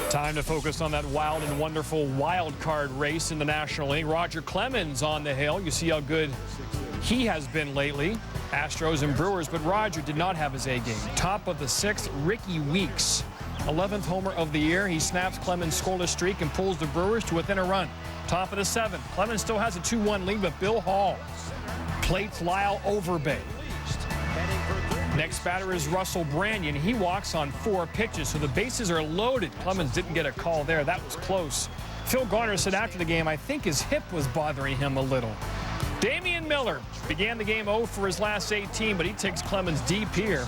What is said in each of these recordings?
Time to focus on that wild and wonderful wild card race in the National League. Roger Clemens on the hill. You see how good he has been lately. Astros and Brewers, but Roger did not have his A game. Top of the 6th, Ricky Weeks. 11th homer of the year. He snaps Clemens' scoreless streak and pulls the Brewers to within a run. Top of the 7th. Clemens still has a 2-1 lead, but Bill Hall plates Lyle Overbay. Next batter is Russell Branyan. He walks on 4 pitches, so the bases are loaded. Clemens didn't get a call there. That was close. Phil Garner said after the game, I think his hip was bothering him a little. Damian Miller began the game 0 for his last 18, but he takes Clemens deep here.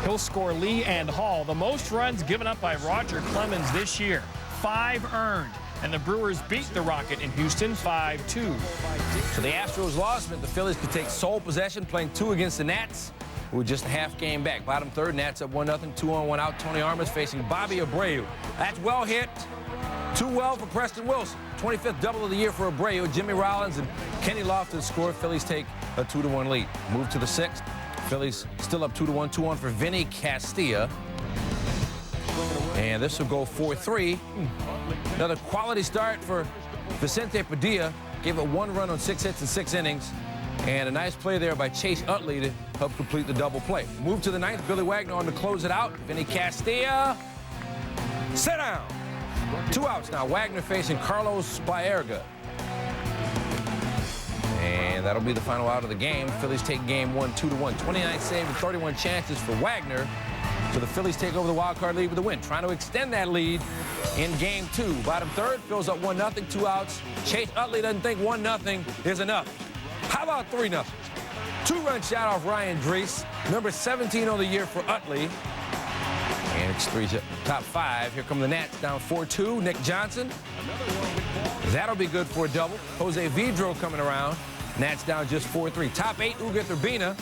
He'll score Lee and Hall. The most runs given up by Roger Clemens this year, 5 earned. And the Brewers beat the Rocket in Houston 5-2. So the Astros lost, but the Phillies could take sole possession, playing 2 against the Nats. We're just a half game back. Bottom 3rd, Nats up 1-0, 2-on-1 out. Tony Armas facing Bobby Abreu. That's well hit. Too well for Preston Wilson. 25th double of the year for Abreu. Jimmy Rollins and Kenny Lofton score. Phillies take a 2-1 lead. Move to the 6th. Phillies still up 2-1, 2-1 for Vinny Castilla. And this will go 4-3. Another quality start for Vicente Padilla. Gave it 1 run on 6 hits in 6 innings. And a nice play there by Chase Utley to help complete the double play. Move to the 9th. Billy Wagner on to close it out. Vinny Castilla. Sit down. 2 outs now. Wagner facing Carlos Baerga. And that'll be the final out of the game. Phillies take game 1, 2-1. 29 saves and 31 chances for Wagner. So the Phillies take over the wild card lead with a win. Trying to extend that lead in game 2. Bottom 3rd, Phil's up 1-0, 2 outs. Chase Utley doesn't think 1-0 is enough. How about 3-0? 2-run shot off Ryan Drees. Number 17 on the year for Utley. And it's 3 top 5. Here come the Nats down 4-2. Nick Johnson. That'll be good for a double. Jose Vidro coming around. Nats down just 4-3. Top 8, Ugueth Urbina.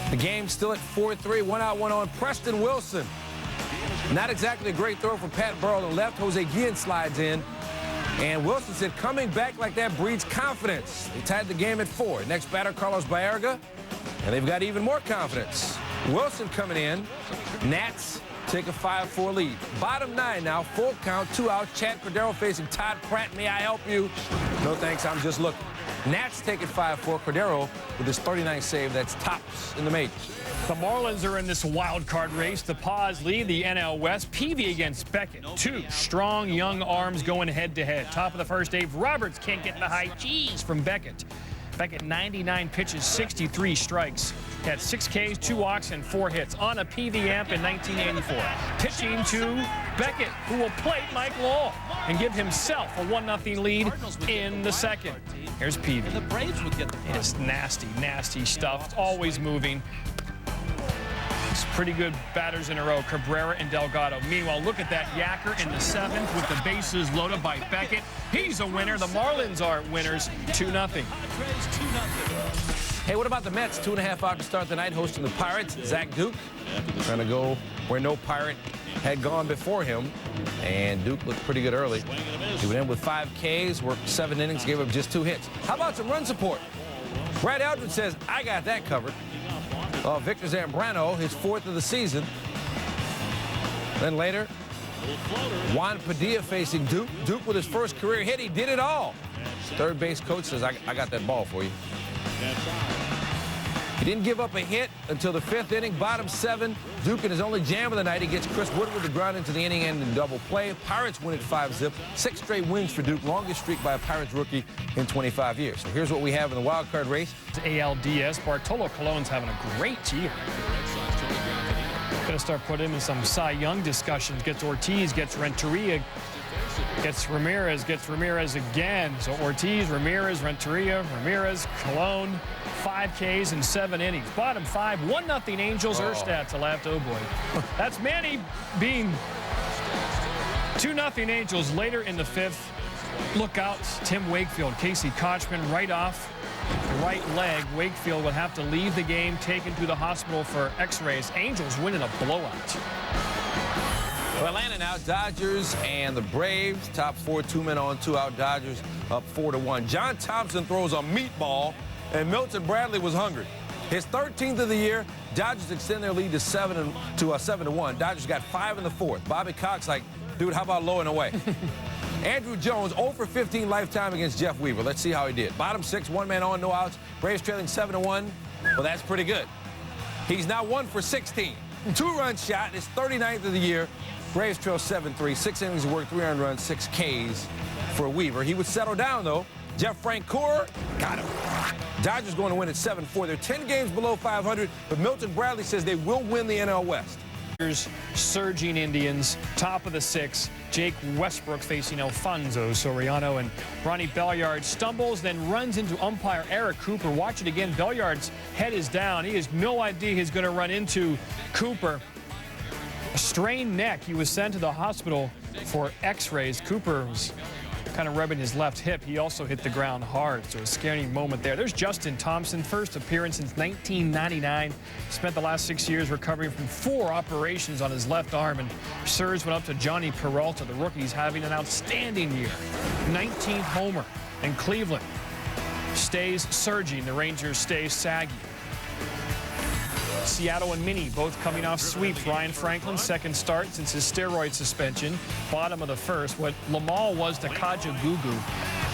The game still at 4-3. 1 out, 1 on. Preston Wilson. Not exactly a great throw for Pat Burrell on the left. Jose Guillen slides in. And Wilson said coming back like that breeds confidence. They tied the game at 4. Next batter, Carlos Baerga. And they've got even more confidence. Wilson coming in. Nats take a 5-4 lead. Bottom 9 now, full count, 2 outs. Chad Cordero facing Todd Pratt. May I help you? No thanks, I'm just looking. Nats take it 5-4. Cordero with his 39th save. That's tops in the majors. The Marlins are in this wild card race. The Paws lead the NL West. Peavy against Beckett. 2 strong young arms going head-to-head. Top of the 1st, Dave Roberts can't get in the high cheese from Beckett. Beckett 99 pitches, 63 strikes. Had 6 Ks, 2 walks, and 4 hits on a PV amp in 1984. Pitching to Beckett, who will plate Mike Lowell and give himself a 1-0 lead in the 2nd. Here's Peavy. It's nasty, nasty stuff. It's always moving. It's pretty good batters in a row, Cabrera and Delgado. Meanwhile, look at that yacker in the 7th with the bases loaded by Beckett. He's a winner. The Marlins are winners, 2-0. Hey, what about the Mets? 2.5 out to start the night, hosting the Pirates. Zach Duke trying to go where no Pirate had gone before him. And Duke looked pretty good early. He went in with 5 Ks, worked 7 innings, gave up just 2 hits. How about some run support? Brad Eldridge says, I got that covered. Victor Zambrano, his 4th of the season. Then later, Juan Padilla facing Duke. Duke with his first career hit. He did it all. Third base coach says, I got that ball for you. He didn't give up a hit until the 5th inning. Bottom 7, Duke in his only jam of the night. He gets Chris Woodward to ground into the inning end in double play. Pirates win at 5-zip. 6 straight wins for Duke. Longest streak by a Pirates rookie in 25 years. So here's what we have in the wild card race. ALDS. Bartolo Colon's having a great year. Gonna start putting him in some Cy Young discussions. Gets Ortiz, gets Renteria, gets Ramirez again. So Ortiz, Ramirez, Renteria, Ramirez, Colon. 5 Ks in 7 innings. Bottom 5, 1-0 Angels. Erstad to left. Oh boy. That's Manny being 2-0 Angels later in the 5th. Look out, Tim Wakefield. Casey Kochman right off the right leg. Wakefield will have to leave the game, taken to the hospital for x-rays. Angels winning a blowout. Well, Atlanta now, Dodgers and the Braves. Top 4, 2 men on, 2 out. Dodgers up 4-1. John Thompson throws a meatball, and Milton Bradley was hungry. His 13th of the year. Dodgers extend their lead to 7-1. Dodgers got 5 in the 4th. Bobby Cox like, Dude, how about low and away? Andrew Jones 0 for 15 lifetime against Jeff Weaver. Let's see how he did. Bottom 6, 1 man on, no outs. Braves trailing 7-1. Well, that's pretty good. He's now 1 for 16. 2-run shot, his 39th of the year. Braves trail 7-3. 6 innings of work, 3 earned runs, 6 Ks for Weaver. He would settle down, though. Jeff Francoeur got him. Dodgers going to win at 7-4. They're 10 games below 500, but Milton Bradley says they will win the NL West. Surging Indians, top of the 6th. Jake Westbrook facing Alfonso Soriano, and Ronnie Belliard stumbles, then runs into umpire Eric Cooper. Watch it again. Belliard's head is down. He has no idea he's going to run into Cooper. A strained neck. He was sent to the hospital for x-rays. Cooper was kind of rubbing his left hip. He also hit the ground hard, so a scary moment there. There's Justin Thompson, first appearance since 1999. Spent the last 6 years recovering from 4 operations on his left arm, and Surge went up to Johnny Peralta. The rookie's having an outstanding year. 19th homer, and Cleveland stays surging. The Rangers stay saggy. Seattle and Minnie both coming off sweeps. Ryan Franklin's second start since his steroid suspension. Bottom of the 1st. What Lamal was to Kajagugu,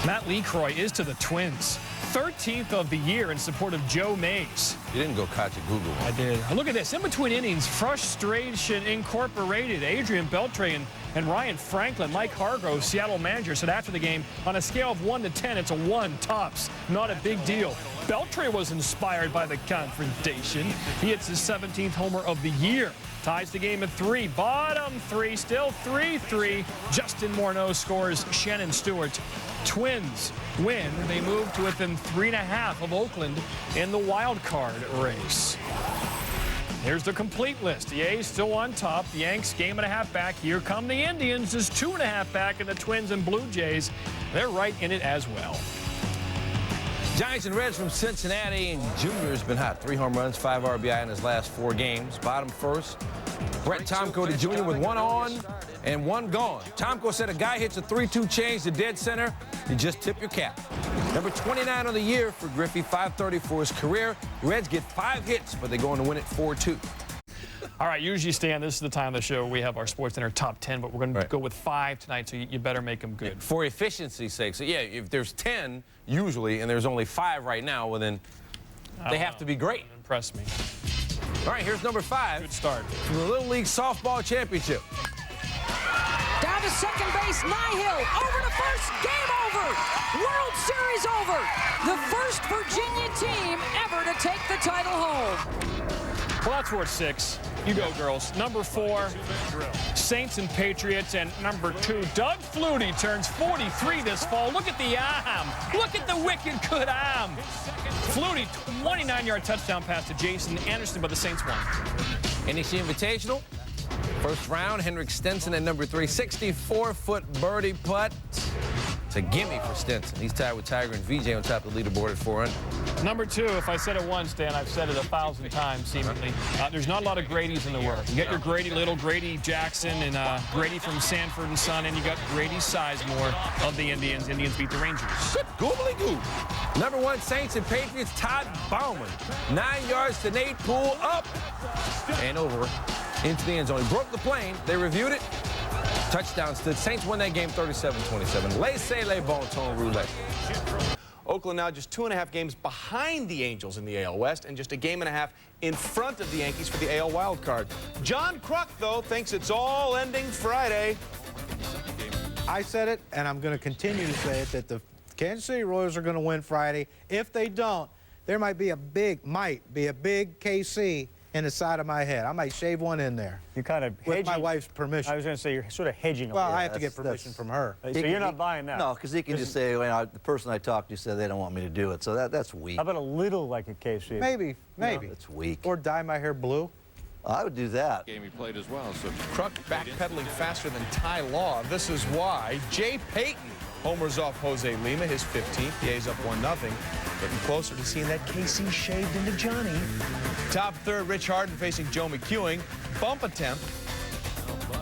Matt LeCroy is to the Twins. 13th of the year in support of Joe Mays. You didn't go Kajagugu. I did. Look at this. In between innings, frustration incorporated. Adrian Beltre and Ryan Franklin. Mike Hargrove, Seattle manager, said after the game, on a scale of 1 to 10, it's a 1 tops. Not a big deal. Beltre was inspired by the confrontation. He hits his 17th homer of the year. Ties the game at 3. Bottom 3, still 3-3. Justin Morneau scores. Shannon Stewart. Twins win. They move to within 3.5 of Oakland in the wild card race. Here's the complete list. The A's still on top. The Yanks game and a half back. Here come the Indians, just 2.5 back, and the Twins and Blue Jays, they're right in it as well. Giants and Reds from Cincinnati, and Jr.'s been hot. 3 home runs, 5 RBI in his last 4 games. Bottom 1st, Brett Tomko Jr. with 1 on and 1 gone. Tomko said a guy hits a 3-2 change to dead center, you just tip your cap. Number 29 of the year for Griffey, 530 for his career. Reds get 5 hits, but they're going to win it 4-2. All right, usually, Stan, this is the time of the show we have our Sports Center top 10, but we're going to go with 5 tonight, so you better make them good. For efficiency's sake. So, yeah, if there's 10 usually and there's only 5 right now, well, then they have to be great. Impress me. All right, here's number 5. Good start. From the Little League Softball Championship. Down to second base, Nyhill, over to first, game over! World Series over! The first Virginia team ever to take the title home. Well, that's worth 6. You go, girls. Number 4, Saints and Patriots. And number 2, Doug Flutie turns 43 this fall. Look at the arm. Look at the wicked good arm. Flutie, 29-yard touchdown pass to Jason Anderson, but the Saints won. NEC Invitational. First round, Henrik Stenson at number 3. 64-foot birdie putt. It's a gimme for Stenson. He's tied with Tiger and VJ on top of the leaderboard at 400. Number 2, if I said it once, Dan, I've said it 1,000 times, seemingly. There's not a lot of Grady's in the world. You got your Grady Little, Grady Jackson, and Grady from Sanford and Son, and you got Grady Sizemore of the Indians. Indians beat the Rangers. Good googly goo. Number 1, Saints and Patriots, Todd Bauman. 9 yards to Nate Poole, up and over into the end zone. He broke the plane. They reviewed it. Touchdown stood. Saints won that game 37-27. Laissez-les bon ton roulette. Oakland now just 2.5 games behind the Angels in the AL West and just a game and a half in front of the Yankees for the AL wild card. John Kruk, though, thinks it's all ending Friday. I said it, and I'm going to continue to say it, that the Kansas City Royals are going to win Friday. If they don't, there might be a big KC in the side of my head. I might shave one in there. You're kind of hedging. With my wife's permission. I was going to say you're sort of hedging. Well, I have to get permission from her. So you're not buying that? No, because he can just say, well, the person I talked to said they don't want me to do it. So that's weak. How about a little like a KC? Maybe. It's weak. Or dye my hair blue. I would do that. Game he played as well. So Kruk backpedaling faster than Ty Law. This is why Jay Payton homers off Jose Lima, his 15th. The A's up 1-0. Getting closer to seeing that KC shaved into Johnny. Top 3rd, Rich Harden facing Joe McEwing. Bump attempt.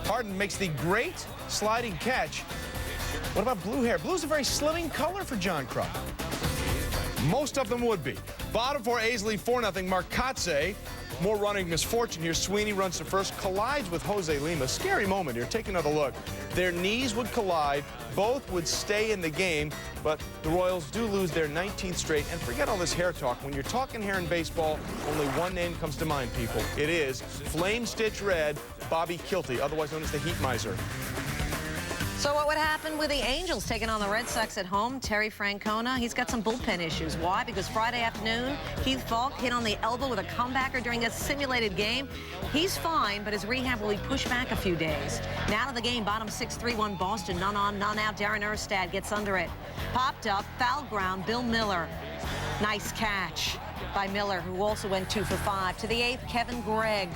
Harden makes the great sliding catch. What about blue hair? Blue's a very slimming color for John Kruk. Most of them would be. Bottom 4, A's lead 4-0. Marcotte, more running misfortune here. Sweeney runs to first, collides with Jose Lima. Scary moment here. Take another look. Their knees would collide. Both would stay in the game, but the Royals do lose their 19th straight. And forget all this hair talk. When you're talking hair in baseball, only one name comes to mind, people. It is Flame Stitch Red, Bobby Kilty, otherwise known as the Heat Miser. So what would happen with the Angels taking on the Red Sox at home? Terry Francona, he's got some bullpen issues. Why? Because Friday afternoon, Keith Falk hit on the elbow with a comebacker during a simulated game. He's fine, but his rehab will be pushed back a few days. Now to the game, bottom 6, 3-1 Boston. None on, none out. Darren Erstad gets under it. Popped up, foul ground, Bill Miller. Nice catch by Miller, who also went 2 for 5. To the 8th, Kevin Gregg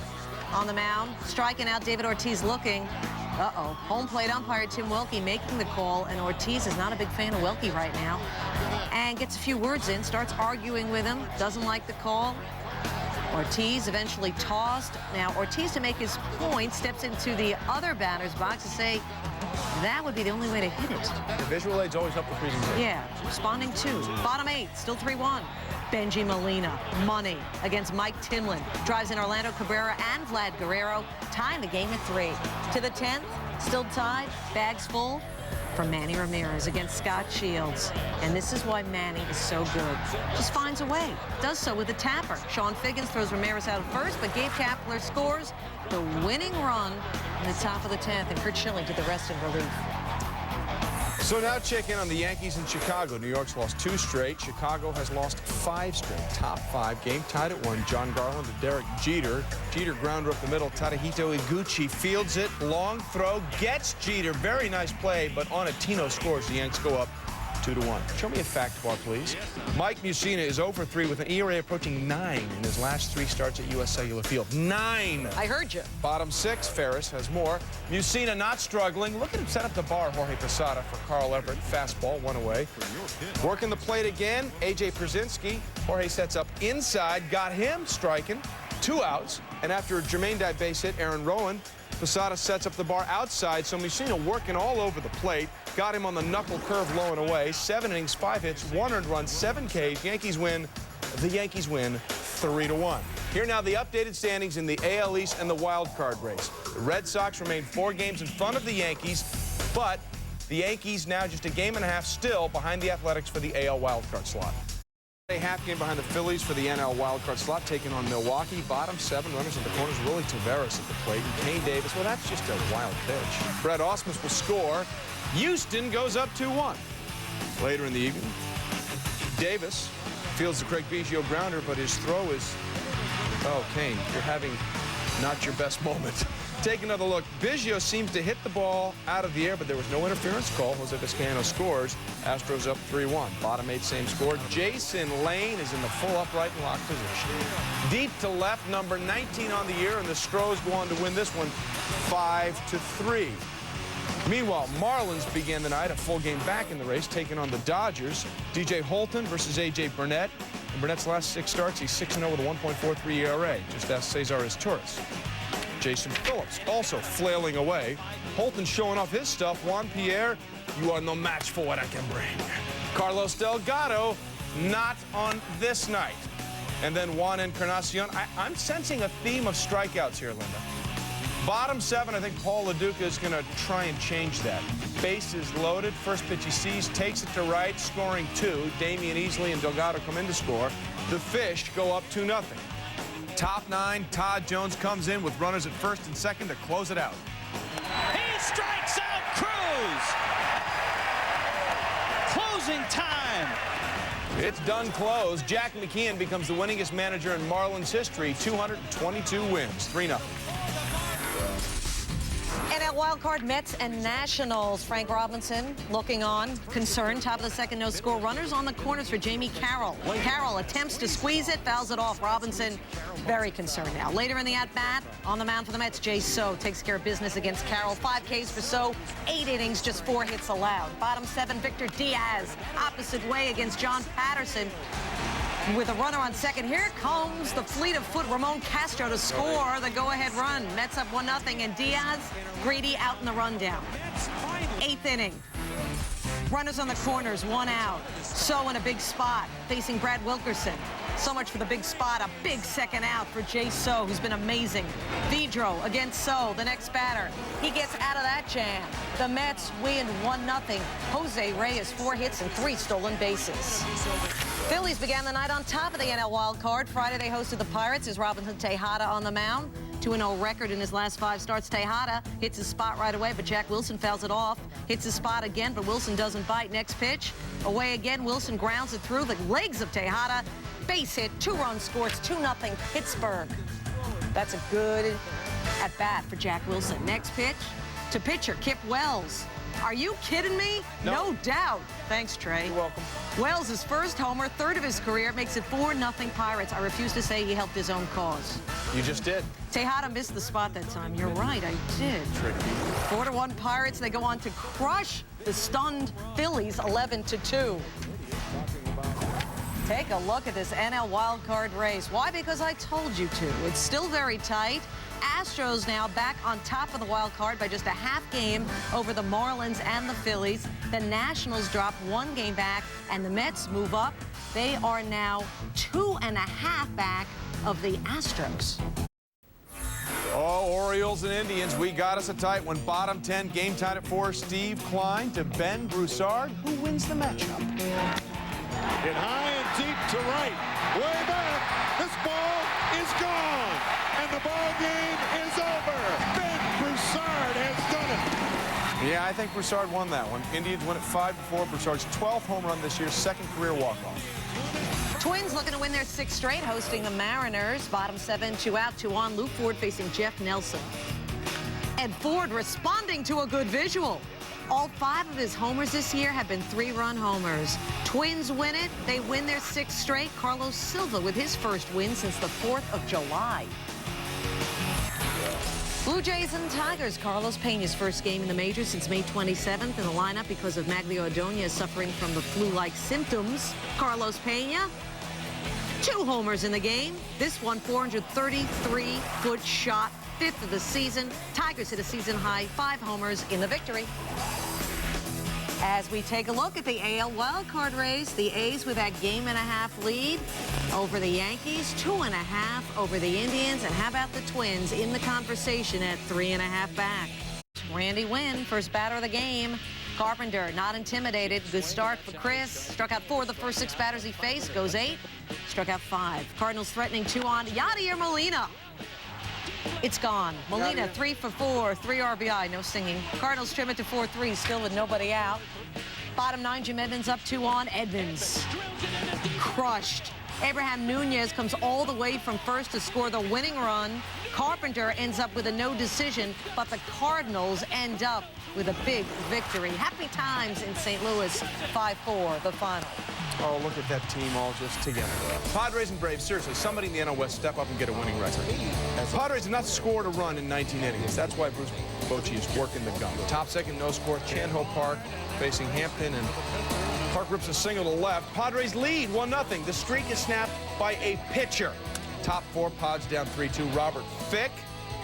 on the mound. Striking out, David Ortiz looking. Uh-oh. Home plate umpire Tim Welke making the call, and Ortiz is not a big fan of Welke right now. And gets a few words in, starts arguing with him, doesn't like the call. Ortiz eventually tossed. Now, Ortiz, to make his point, steps into the other batter's box to say that would be the only way to hit it. The visual aids always help the presentation. Yeah, responding to. Bottom 8, still 3-1. Benji Molina, money against Mike Timlin. Drives in Orlando Cabrera and Vlad Guerrero, tying the game at 3. To the 10th, still tied, bags full for Manny Ramirez against Scott Shields. And this is why Manny is so good. Just finds a way. Does so with a tapper. Sean Figgins throws Ramirez out at first, but Gabe Kapler scores the winning run in the top of the 10th, and Kurt Schilling to the rest in relief. So now check in on the Yankees in Chicago. New York's lost 2 straight. Chicago has lost 5 straight. Top 5. Game tied at 1. John Garland to Derek Jeter. Jeter grounder up the middle. Tadahito Iguchi fields it. Long throw. Gets Jeter. Very nice play, but on a Tino scores. The Yanks go up 2-1. Show me a fact bar, please. Mike Mussina is 0 for 3 with an ERA approaching 9 in his last 3 starts at U.S. Cellular Field. 9! I heard you. Bottom 6, Ferris has more. Mussina not struggling. Look at him set up the bar. Jorge Posada for Carl Everett. Fastball, 1 away. Working the plate again, A.J. Przinsky. Jorge sets up inside. Got him striking. 2 outs. And after a Jermaine Dye base hit, Aaron Rowan, Posada sets up the bar outside, so Mussina working all over the plate. Got him on the knuckle curve low and away. 7 innings, 5 hits, 1 earned run, 7 Ks. Yankees win. The Yankees win 3-1. Here now the updated standings in the AL East and the wild card race. The Red Sox remain 4 games in front of the Yankees, but the Yankees now just a game and a half still behind the Athletics for the AL wild card slot. A half game behind the Phillies for the NL wildcard slot, taking on Milwaukee. Bottom 7 runners at the corners. Willie Taveras at the plate. And Kane Davis, well, that's just a wild pitch. Brett Ausmus will score. Houston goes up 2-1. Later in the evening, Davis fields the Craig Biggio grounder, but his throw is, oh, Kane, you're having not your best moment. Take another look. Biggio seems to hit the ball out of the air, but there was no interference call. Jose Vizcaino scores. Astros up 3-1. Bottom 8, same score. Jason Lane is in the full upright and locked position. Deep to left, number 19 on the year, and the Stros go on to win this one 5-3. Meanwhile, Marlins began the night a full game back in the race, taking on the Dodgers. DJ Holton versus A.J. Burnett. In Burnett's last 6 starts, he's 6-0 with a 1.43 ERA. Just ask Cesar Izturis. Jason Phillips also flailing away. Holton showing off his stuff. Juan Pierre, you are no match for what I can bring. Carlos Delgado, not on this night. And then Juan Encarnacion. I'm sensing a theme of strikeouts here, Linda. Bottom 7, I think Paul LaDuca is going to try and change that. Bases loaded. First pitch he sees, takes it to right, scoring 2. Damian Easley and Delgado come in to score. The Fish go up 2-0. Top 9, Todd Jones comes in with runners at first and second to close it out. He strikes out Cruz. Closing time. It's done close. Jack McKeon becomes the winningest manager in Marlins history. 222 wins, 3-0. NL wildcard, Mets and Nationals. Frank Robinson looking on, concerned. Top of the second, no score. Runners on the corners for Jamie Carroll. Carroll attempts to squeeze it, fouls it off. Robinson very concerned now. Later in the at-bat, on the mound for the Mets, Jay So takes care of business against Carroll. 5 Ks for So, 8 innings, just 4 hits allowed. Bottom 7, Victor Diaz, opposite way against John Patterson. With a runner on second, here comes the fleet of foot Ramon Castro to score the go-ahead run. Mets up 1-0, and Diaz, greedy out in the rundown. 8th inning. Runners on the corners, 1 out. So in a big spot, facing Brad Wilkerson. So much for the big spot, a big second out for Jay So, who's been amazing. Vidro against So, the next batter. He gets out of that jam. The Mets win 1-0. Jose Reyes, 4 hits and 3 stolen bases. Phillies began the night on top of the NL wild card. Friday they hosted the Pirates as Robinson Tejada on the mound. 2-0 record in his last 5 starts. Tejada hits his spot right away, but Jack Wilson fouls it off. Hits his spot again, but Wilson doesn't bite. Next pitch, away again. Wilson grounds it through the legs of Tejada. Base hit, 2-run scores, 2-0 Pittsburgh. That's a good at-bat for Jack Wilson. Next pitch to pitcher Kip Wells. Are you kidding me? No doubt. Thanks, Trey. You're welcome. Wells' his first homer, 3rd of his career, makes it 4-0 Pirates. I refuse to say he helped his own cause. You just did. Tejada missed the spot that time. You're right, I did. Tricky. 4-1 Pirates. They go on to crush the stunned Phillies 11-2. Take a look at this NL wildcard race. Why? Because I told you to. It's still very tight. Astros now back on top of the wild card by just a half game over the Marlins and the Phillies. The Nationals drop 1 game back, and the Mets move up. They are now 2.5 back of the Astros. Oh, Orioles and Indians, we got us a tight one. Bottom 10, game tied at 4. Steve Klein to Ben Broussard. Who wins the matchup? Hit high and deep to right. Way back. This ball is gone. And the ball game is over. Ben Broussard has done it. Yeah, I think Broussard won that one. Indians win at 5-4. Broussard's 12th home run this year, 2nd career walk-off. Twins looking to win their 6th straight, hosting the Mariners. Bottom 7, 2 out, 2 on. Luke Ford facing Jeff Nelson. And Ford responding to a good visual. All 5 of his homers this year have been 3-run homers. Twins win it. They win their 6th straight. Carlos Silva with his first win since the 4th of July. Blue Jays and Tigers. Carlos Pena's first game in the majors since May 27th in the lineup because of Maglio Adonia suffering from the flu-like symptoms. Carlos Pena, 2 homers in the game. This one, 433-foot shot, 5th of the season. Tigers hit a season-high 5 homers in the victory. As we take a look at the AL wildcard race, the A's with that 1.5 lead over the Yankees, 2.5 over the Indians, and how about the Twins in the conversation at 3.5 back? Randy Wynn, first batter of the game. Carpenter, not intimidated. Good start for Chris. Struck out 4 of the first 6 batters he faced. Goes 8. Struck out 5. Cardinals threatening 2 on. Yadier Molina. It's gone. Molina, 3 for 4, 3 RBI, no singing. Cardinals trim it to 4-3, still with nobody out. Bottom 9, Jim Edmonds up 2 on. Edmonds crushed. Abraham Nunez comes all the way from first to score the winning run. Carpenter ends up with a no decision, but the Cardinals end up with a big victory. Happy times in St. Louis, 5-4, the final. Oh, look at that team all just together. Padres and Braves, seriously, somebody in the NL West step up and get a winning record. Padres have not scored a run in 19 innings. That's why Bruce Bochy is working the gun. Top second, no score, Chan-Ho Park facing Hampton, and Park rips a single to left. Padres lead 1-0. The streak is snapped by a pitcher. Top 4, Pods down 3-2. Robert Fick,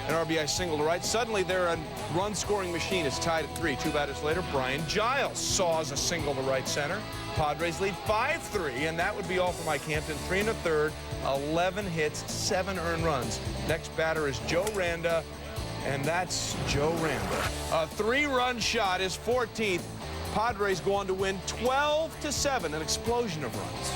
an RBI single to right. Suddenly, they're a run-scoring machine. It's tied at 3. 2 batters later, Brian Giles saws a single to right center. Padres lead 5-3, and that would be all for Mike Hampton. 3 1/3, 11 hits, 7 earned runs. Next batter is Joe Randa, and that's Joe Randa. A 3-run shot, his 14th. Padres go on to win 12-7, an explosion of runs.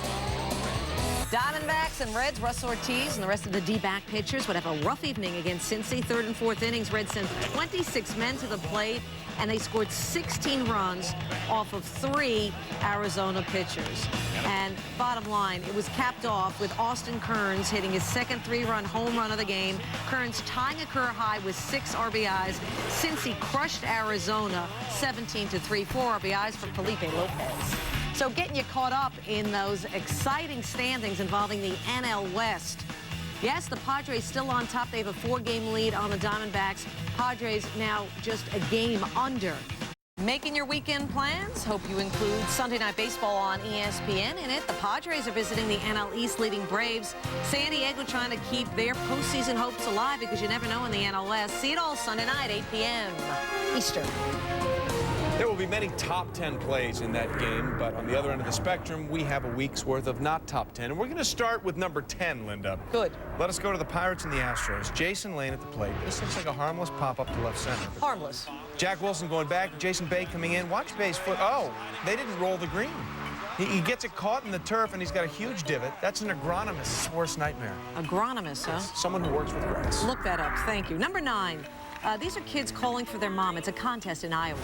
Diamondbacks and Reds, Russ Ortiz and the rest of the D-back pitchers would have a rough evening against Cincy. 3rd and 4th innings, Reds sent 26 men to the plate, and they scored 16 runs off of 3 Arizona pitchers. And bottom line, it was capped off with Austin Kearns hitting his 2nd 3-run home run of the game. Kearns tying a career high with 6 RBIs. Cincy crushed Arizona 17-3, 4 RBIs for Felipe Lopez. So getting you caught up in those exciting standings involving the NL West. Yes, the Padres still on top. They have a 4-game lead on the Diamondbacks. Padres now just a game under. Making your weekend plans? Hope you include Sunday Night Baseball on ESPN in it. The Padres are visiting the NL East leading Braves. San Diego trying to keep their postseason hopes alive because you never know in the NL West. See it all Sunday night, 8 p.m. Eastern. There will be many top 10 plays in that game, but on the other end of the spectrum, we have a week's worth of not top 10. And we're going to start with number 10, Linda. Good. Let us go to the Pirates and the Astros. Jason Lane at the plate. This looks like a harmless pop-up to left center. Harmless. Jack Wilson going back. Jason Bay coming in. Watch Bay's foot. Oh, they didn't roll the green. He gets it caught in the turf, and he's got a huge divot. That's an agronomist's worst nightmare. Agronomist, huh? Someone who works with grass. Look that up. Thank you. Number 9. These are kids calling for their mom. It's a contest in Iowa.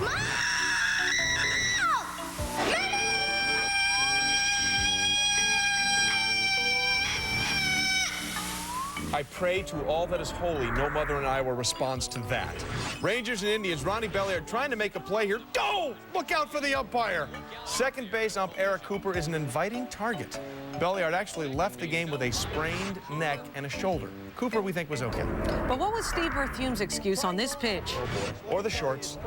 I pray to all that is holy, no mother in Iowa responds to that. Rangers and Indians, Ronnie Belliard trying to make a play here. Go! Look out for the umpire. Second base ump Eric Cooper is an inviting target. Belliard actually left the game with a sprained neck and a shoulder. Cooper, we think, was okay. But what was Steve Berthume's excuse on this pitch? Oh, boy. Or the shorts.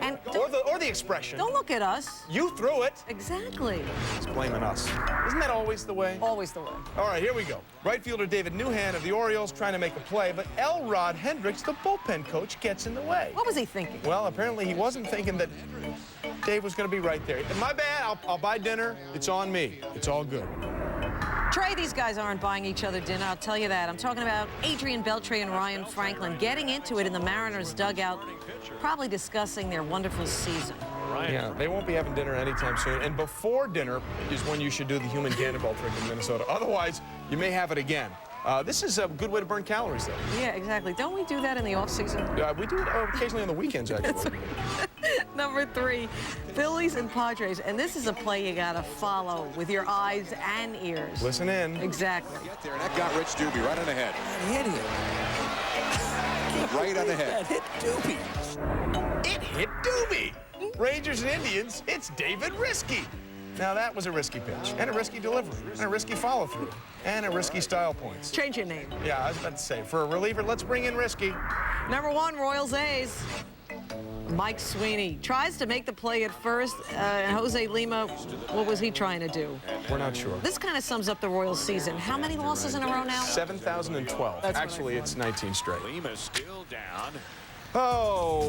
And Or the expression. don't look at us. You threw it. Exactly. He's blaming us. Isn't that always the way? Always the way. All right, here we go. Right fielder David Newhan of the Orioles trying to make a play, but Elrod Hendricks, the bullpen coach, gets in the way. What was he thinking? Well, apparently he wasn't thinking that Dave was going to be right there. My bad. I'll buy dinner. It's on me. It's all good. Trey, these guys aren't buying each other dinner, I'll tell you that. I'm talking about Adrian Beltre and Ryan Franklin getting into it in the Mariners' dugout, probably discussing their wonderful season. Yeah, they won't be having dinner anytime soon. And before dinner is when you should do the human cannonball trick in Minnesota. Otherwise, you may have it again. This is a good way to burn calories, though. Yeah, exactly. Don't we do that in the off-season? We do it occasionally on the weekends, actually. Number 3, Phillies and Padres. And this is a play you got to follow with your eyes and ears. Listen in. Exactly. Get there, and that got Rich Doobie right on the head. Hit him. Right on the head. That hit Doobie. It hit Doobie. Rangers and Indians, it's David Risky. Now, that was a risky pitch, and a risky delivery, and a risky follow-through, and a risky style points. Change your name. Yeah, I was about to say, for a reliever, let's bring in Risky. Number 1, Royals A's. Mike Sweeney tries to make the play at first, and Jose Lima, what was he trying to do? We're not sure. This kind of sums up the Royals season. How many losses in a row now? 7,012. That's Actually, it's 19 straight. Lima's still down. Oh.